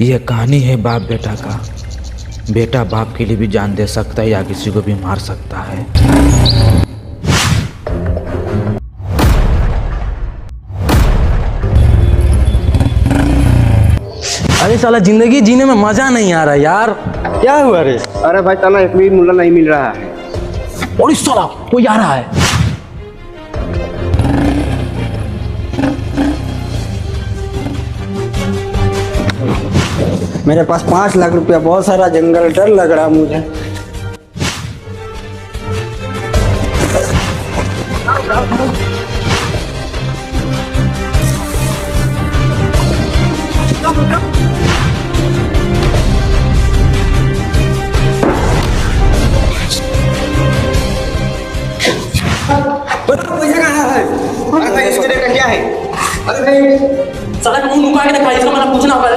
यह कहानी है बाप बेटा का। बेटा बाप के लिए भी जान दे सकता है या किसी को भी मार सकता है। अरे साला जिंदगी जीने में मजा नहीं आ रहा यार। क्या हुआ रे? अरे भाई साला एक भी मुल्ला नहीं मिल रहा है। और इस साला कोई आ रहा है। मेरे पास 5 लाख रुपया, बहुत सारा जंगल, डर लग रहा मुझे। पैसा कहाँ है? अरे भाई इसके रेट क्या है? अरे भाई साला का मुंह नुका के रखा है, इसका मतलब पूछना होगा।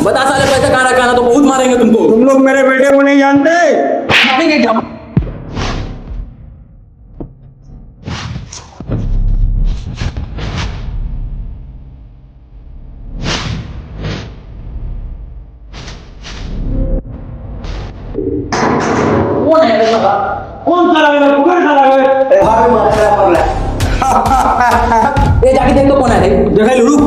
बता साले पैसा कहाँ रखा ना तो बहुत मारेंगे तुमको। तुम लोग मेरे बेटे को नहीं जानते। मारेंगे क्या? कौन है ये साला? कौन साला है? कौन साला है? ये जाके देख तो कौन है रे? देखा लुड़ू।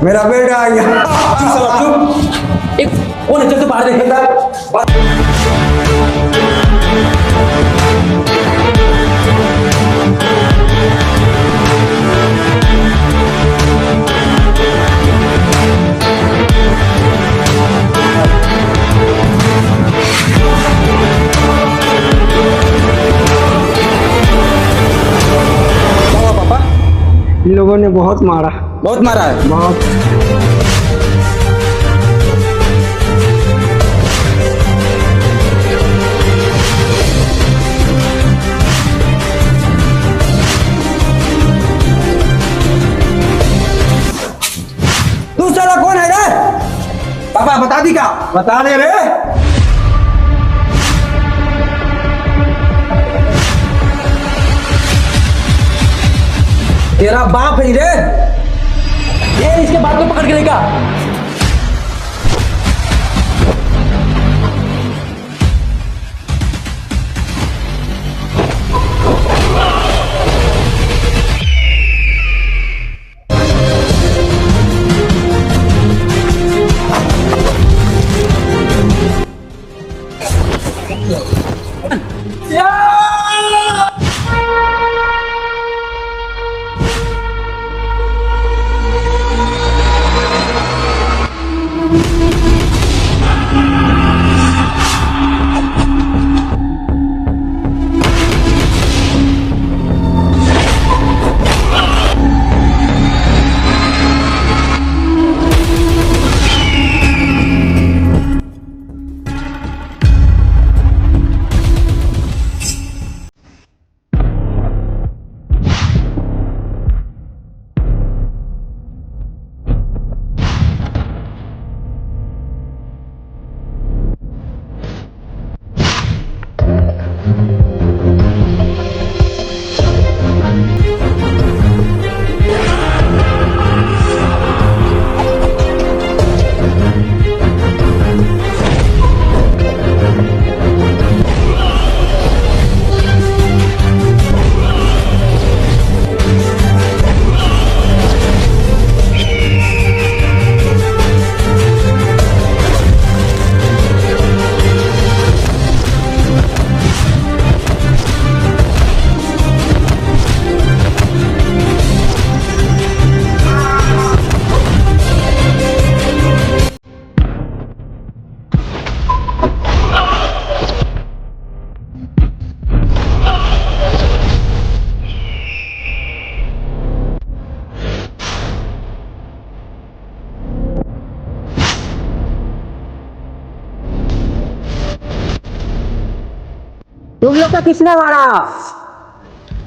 मेरा बेटा आ गया। चुप साला चुप। एक कौन है? चल तो बाहर देख। पापा इन लोगों ने बहुत मारा। बहुत मारा है। बहुत। तू साला कौन है रे? पापा बता दी क्या? बता दे रे। तेरा बाप है रे। ये इसके बाप को पकड़ के लेगा। तुम लोग का किसने मारा?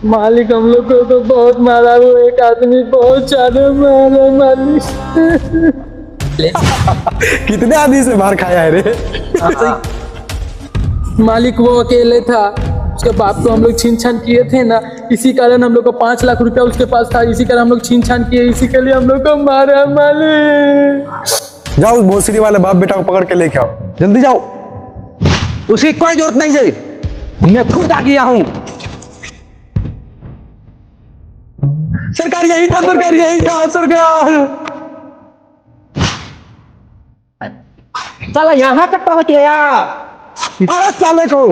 मालिक हम लोग को तो बहुत मारा, वो एक आदमी बहुत ज्यादा मारा मालिक। कितने आदमी से मार खाया है रे? मालिक वो अकेले था, उसके बाप को हम लोग छीन छान किए थे ना, इसी कारण हम लोग को 5 लाख रुपया उसके पास था, इसी कारण हम लोग छीन छान किए, इसी के लिए हम लोग को मारा मालिक। जाओ उस भोसड़ी वाले बाप बेटा को पकड़ के लेके आओ, जल्दी जाओ। उसकी कोई जरूरत नहीं है, मैं खुद आ गया हूँ। सरकार यही था, सरकार यही था, सरकार। साला यहाँ तक पहुंच गया। अरे साले को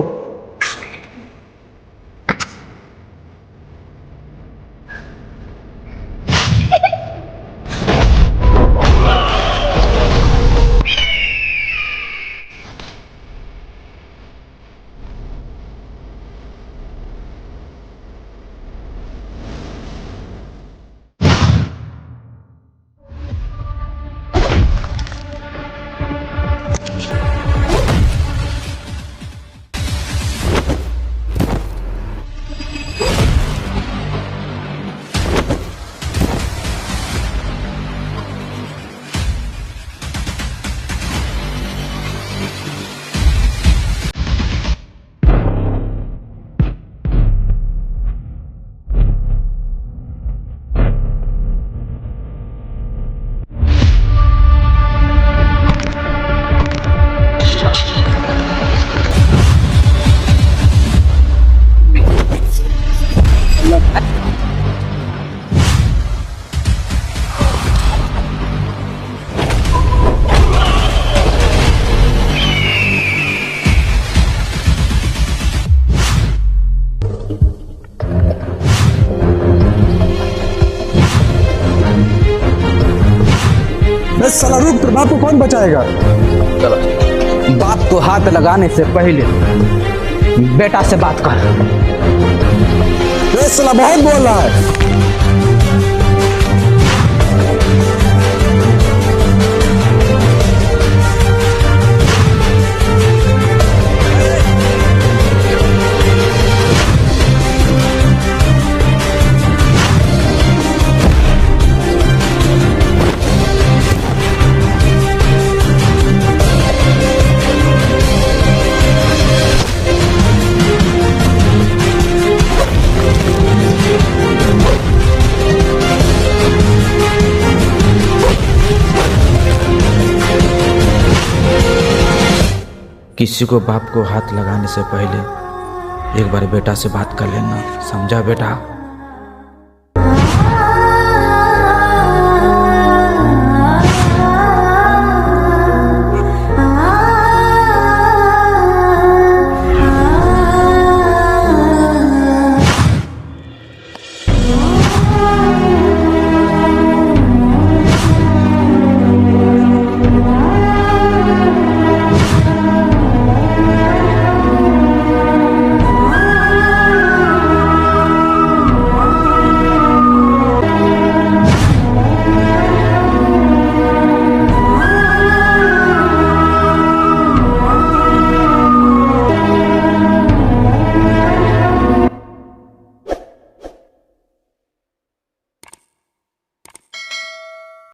बस साला रुक, तेरे बाप को कौन बचाएगा? बाप को हाथ लगाने से पहले बेटा से बात कर। ये साला बहुत बोल रहा है। किसी को बाप को हाथ लगाने से पहले एक बार बेटा से बात कर लेना, समझा बेटा?